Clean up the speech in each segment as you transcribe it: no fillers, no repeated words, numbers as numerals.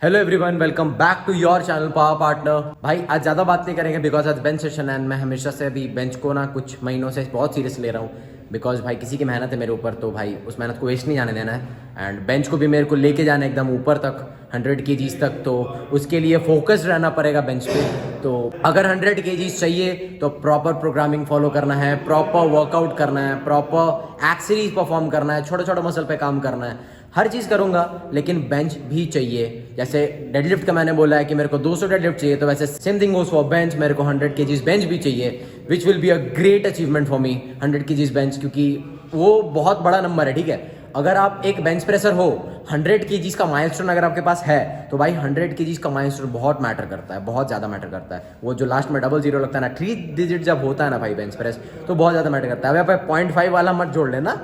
Hello everyone, welcome back to your channel power partner. भाई आज ज़्यादा बात नहीं करेंगे बिकॉज आज बेंच सेशन है एंड मैं हमेशा से अभी बेंच को ना कुछ महीनों से बहुत सीरियस ले रहा हूँ बिकॉज भाई किसी की मेहनत है मेरे ऊपर, तो भाई उस मेहनत को वेस्ट नहीं जाने देना है। एंड बेंच को भी मेरे को लेके जाना है एकदम ऊपर तक 100 kgs तक, तो उसके लिए फोकस्ड रहना पड़ेगा बेंच पे। तो अगर 100 kgs चाहिए तो प्रॉपर प्रोग्रामिंग फॉलो करना है, प्रॉपर वर्कआउट करना है, प्रॉपर एक्सरसाइज परफॉर्म करना है, छोटे छोटे मसल पे काम करना है। हर चीज़ करूंगा लेकिन बेंच भी चाहिए। जैसे डेडलिफ्ट का मैंने बोला है कि मेरे को 200 डेडलिफ्ट चाहिए, तो वैसे same thing goes for bench, मेरे को 100 kgs बेंच भी चाहिए, which will be a great achievement for me 100 kgs bench, क्योंकि वो बहुत बड़ा नंबर है। ठीक है, अगर आप एक बेंच प्रेसर हो, 100 kgs का माइलस्टोन अगर आपके पास है तो भाई 100 kgs का माइलस्टोन बहुत मैटर करता है, बहुत ज़्यादा मैटर करता है। वो जो लास्ट में 00 लगता है ना, 3 डिजिट जब होता है ना भाई बेंच प्रेस, तो बहुत ज़्यादा मैटर करता है। अभी आप 0.5 वाला मत जोड़ लेना,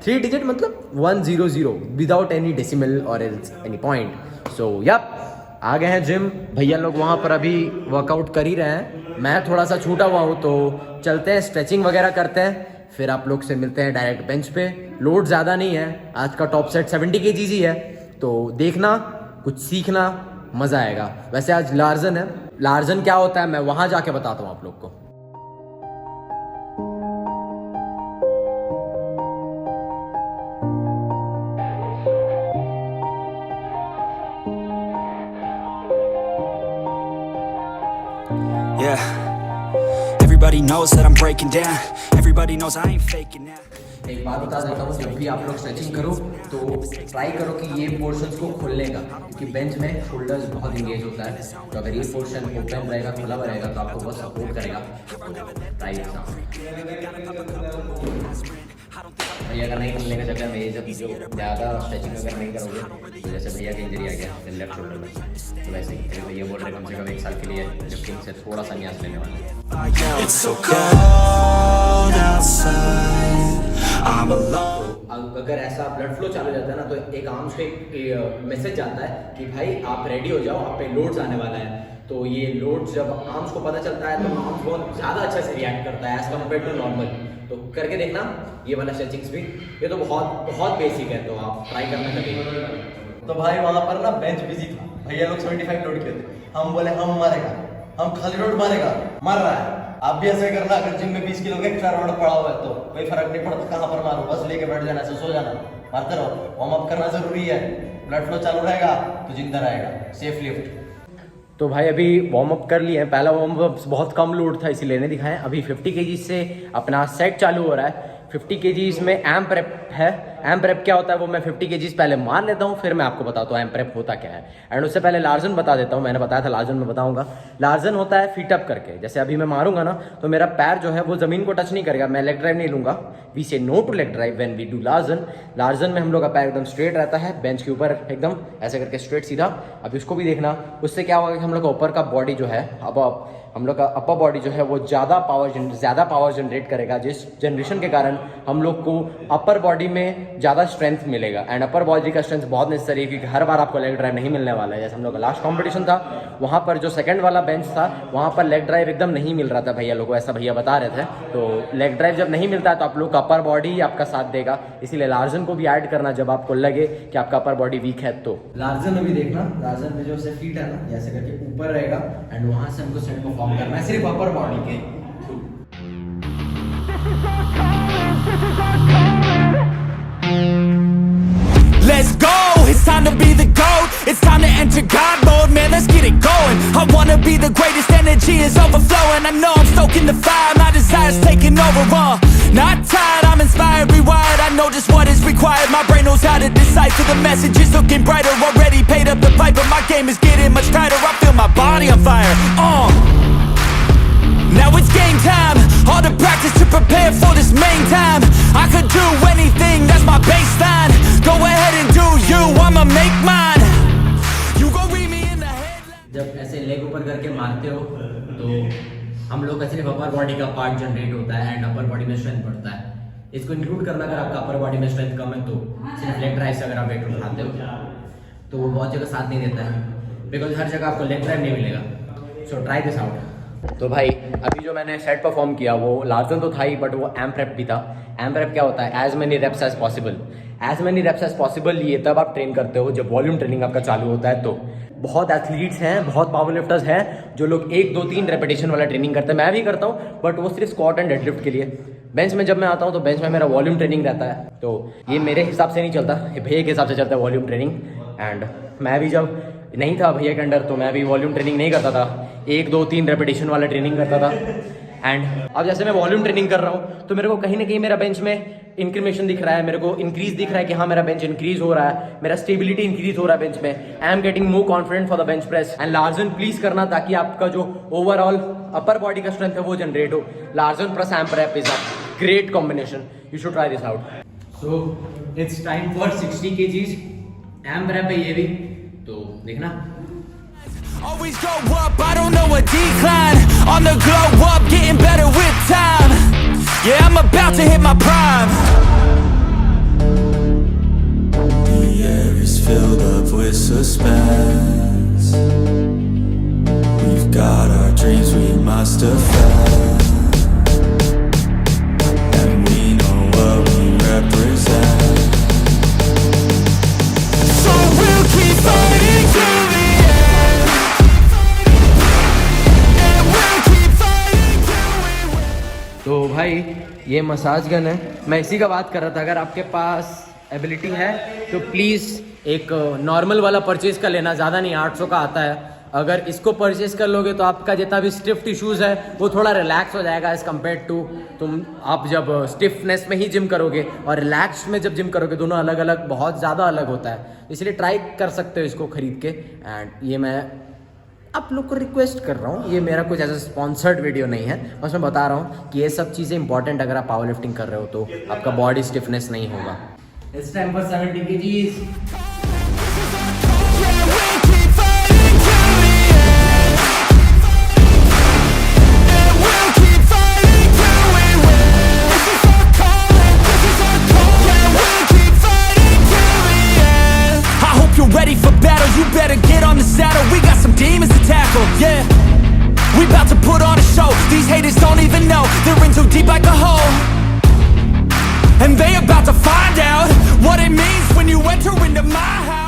3 डिजिट मतलब 100 विदाउट एनी डेसिमल और एनी पॉइंट। सो यप, आ गए हैं जिम। भैया लोग वहाँ पर अभी वर्कआउट कर ही रहे हैं, मैं थोड़ा सा छूटा हुआ हूँ, तो चलते हैं स्ट्रेचिंग वगैरह करते हैं, फिर आप लोग से मिलते हैं डायरेक्ट बेंच पे। लोड ज़्यादा नहीं है, आज का टॉप सेट 70 kgs ही है, तो देखना, कुछ सीखना, मज़ा आएगा। वैसे आज लार्जन है, लार्जन क्या होता है मैं वहाँ जाके बताता हूँ आप लोग को। Yeah, everybody knows that I'm breaking down. Everybody knows I ain't faking now. एक बात बता देता हूँ, जब भी आप लोग स्ट्रेचिंग करो तो ट्राई करो कि ये पोर्शंस को खोलने का, क्योंकि बेंच में शोल्डर्स बहुत इंगेज होता है, तो अगर ये पोर्शन ओपन रहेगा, खुला हुआ रहेगा, तो आपको बहुत सपोर्ट करेगा। ट्राई भैया का नहीं खोलने का चक्कर में ये जब जो ज़्यादा स्ट्रेचिंग अगर नहीं करोगे, तो जैसे भैया की इंजरी आ गया लेफ्ट शोल्डर में, तो वैसे ही भैया बोल रहे कम से कम 1 साल के लिए लिफ्टिंग से थोड़ा सा न्यास लेने वाले हैं। It's so cold outside. I'm alone. अगर ऐसा ब्लड फ्लो चालू हो जाता है ना, तो एक आर्म्स पे एक मैसेज जाता है कि भाई आप रेडी हो जाओ, आप पे लोड्स आने वाला है। तो ये लोड्स जब आर्म्स को पता चलता है तो आर्म्स बहुत ज़्यादा अच्छे से रिएक्ट करता है एज कम्पेयर टू नॉर्मल। तो करके देखना ये वाला स्ट्रेचिंग्स भी, ये तो बहुत बहुत बेसिक है, तो आप ट्राई करना कभी। तो भाई वहाँ पर ना बेंच बिजी था, भैया लोग 75 लोड किए थे, हम बोले हम मारेगा, हम खाली रोड मारेगा, मार रहा है। आप भी ऐसे करना, अगर जिम में 20 किलो का एक्स्ट्रा रोड पड़ा हुआ है तो कोई फर्क नहीं पड़ता कहाँ पर मारो, बस लेके बैठ जाना, ऐसे सो जाना, मारते रहो। वार्म अप करना जरूरी है, ब्लड फ्लो चालू रहेगा तो जिंदा रहेगा। Safe lift. तो भाई अभी वार्म अप कर लिए हैं, पहला वार्म अप बहुत कम लोड था इसीलिए नहीं दिखाएं। अभी 50 kg से अपना सेट चालू हो रहा है। 50 kgs में एम प्रेप है। एम प्रेप क्या होता है वो मैं 50 kgs पहले मार लेता हूँ, फिर मैं आपको बताता हूँ एम प्रेप होता क्या है। एंड उससे पहले लार्जन बता देता हूँ, मैंने बताया था लार्जन में बताऊंगा। लार्जन होता है फीट अप करके, जैसे अभी मैं मारूंगा ना तो मेरा पैर जो है वो जमीन को टच नहीं करेगा, मैं लेग ड्राइव नहीं लूंगा। We say no to leg drive when we do Larsen. Larsen में हम लोग का पैर एकदम स्ट्रेट रहता है, बेंच के ऊपर एकदम ऐसे करके स्ट्रेट सीधा। अभी उसको भी देखना, उससे क्या होगा कि हम लोग का ऊपर का बॉडी जो है, अब हम लोग का अपर बॉडी जो है वो ज़्यादा पावर जनरेट करेगा, जिस जनरेशन के कारण हम लोग को अपर बॉडी में ज़्यादा स्ट्रेंथ मिलेगा। एंड अपर बॉडी का स्ट्रेंथ बहुत नेसेसरी है, क्योंकि हर बार आपको लेग ड्राइव नहीं मिलने वाला है। जैसे हम लोग का लास्ट कॉम्पिटिशन था, वहाँ पर जो सेकंड वाला बेंच था वहाँ पर लेग ड्राइव एकदम नहीं मिल रहा था भैया लोगों को, ऐसा भैया बता रहे थे। तो लेग ड्राइव जब नहीं मिलता है तो आप लोग का अपर बॉडी ही आपका साथ देगा, इसीलिए लार्जन को भी ऐड करना जब आपको लगे कि आपका अपर बॉडी वीक है। तो लार्जन में भी देखना, लार्जन में जो से फीट है ना जैसे करके ऊपर रहेगा, एंड वहाँ से हमको सेट परफॉर्म करना है सिर्फ अपर बॉडी के through. Let's go, it's time to be the GOAT. It's time to enter God mode, man, let's get it going. I wanna be the greatest, energy is overflowing. I know I'm stoking the fire, my desire's taking over, not tired, I'm inspired, rewired. I know just what is required, my brain knows how to decipher the messages, looking brighter. Already paid up the pipe, but my game is getting much tighter. I feel my body on fire, now it's game time, all the practice to prepare for this main time. I could do anything, that's my baseline. Go ahead and do you, I'ma make mine. You gon' read me in the headline. जब ऐसे leg ऊपर करके मारते हो तो हम लोग का सिर्फ अपर बॉडी का पार्ट जनरेट होता है एंड अपर बॉडी में स्ट्रेंथ बढ़ता है। इसको इंक्लूड करना, अगर आपका अपर बॉडी में स्ट्रेंथ कम है तो सिर्फ लेग ड्राइव से अगर आप वेट उठाते हो तो वो बहुत जगह साथ नहीं देता है, बिकॉज हर जगह आपको लेग ड्राइव नहीं मिलेगा। So try this out. तो भाई अभी जो मैंने सेट परफॉर्म किया वो लार्जन तो था ही, बट वो एम प्रेप भी था। एम प्रेप क्या होता है? As many reps as possible. As many reps as possible ये तब आप ट्रेन करते हो जब वॉल्यूम ट्रेनिंग आपका चालू होता है। तो बहुत एथलीट्स हैं, बहुत पावर लिफ्टर्स हैं जो लोग 1 2 3 रेपिटेशन वाला ट्रेनिंग करते हैं। मैं भी करता हूँ, बट वो सिर्फ स्क्वाट एंड डेडलिफ्ट के लिए। बेंच में जब मैं आता हूँ तो बेंच में मेरा वॉल्यूम ट्रेनिंग रहता है, तो ये मेरे हिसाब से नहीं चलता, ये भैया के हिसाब से चलता है वॉल्यूम ट्रेनिंग। एंड मैं भी जब नहीं था भैया के अंडर तो मैं भी वॉल्यूम ट्रेनिंग नहीं करता था, 1 2 3 रेपिटेशन वाला ट्रेनिंग करता था। एंड अब जैसे मैं वॉल्यूम ट्रेनिंग कर रहा हूँ तो मेरे को कहीं ना कहीं मेरा बेंच में इंक्रीमेशन दिख रहा है, मेरे को इंक्रीज दिख रहा है कि हाँ मेरा बेंच इंक्रीज हो रहा है, मेरा स्टेबिलिटी इंक्रीज हो रहा है बेंच में। I am getting more confident for the bench press and Larsen please करना, ताकि आपका जो ओवरऑल अपर बॉडी का स्ट्रेंथ है वो जनरेट हो। Larsen plus AMRAP is a great combination, you should try this out. So it's time for 60 kgs AMRAP है ये भी, तो देखना। Always go up, I don't know a decline. On the glow up, getting better with time. Yeah, I'm about to hit my prime. The air is filled up with suspense. We've got our dreams, we must defend. And we know what we represent. So we'll keep fighting till the तो भाई ये massage gun है, मैं इसी का बात कर रहा था। अगर आपके पास एबिलिटी है तो प्लीज़ एक नॉर्मल वाला परचेज कर लेना, ज़्यादा नहीं, 800 का आता है। अगर इसको परचेज कर लोगे तो आपका जितना भी स्टिफ टिश्यूज़ है वो थोड़ा रिलैक्स हो जाएगा एज़ कम्पेयर टू आप जब स्टिफनेस में ही जिम करोगे और रिलैक्स में जब जिम करोगे, दोनों अलग अलग, बहुत ज़्यादा अलग होता है। इसलिए ट्राई कर सकते हो इसको खरीद के। एंड ये मैं आप लोग को रिक्वेस्ट कर रहा हूँ, ये मेरा कुछ ऐसा स्पॉन्सर्ड वीडियो नहीं है, बस मैं बता रहा हूँ कि ये सब चीज़ें इंपॉर्टेंट अगर आप पावर लिफ्टिंग कर रहे हो तो आपका बॉडी स्टिफनेस नहीं होगा। It's time for 70 kgs। You're ready for battle, you better get on the saddle. We got some demons to tackle, yeah. We about to put on a show. These haters don't even know, they're in too deep like a hole. And they about to find out what it means when you enter into my house.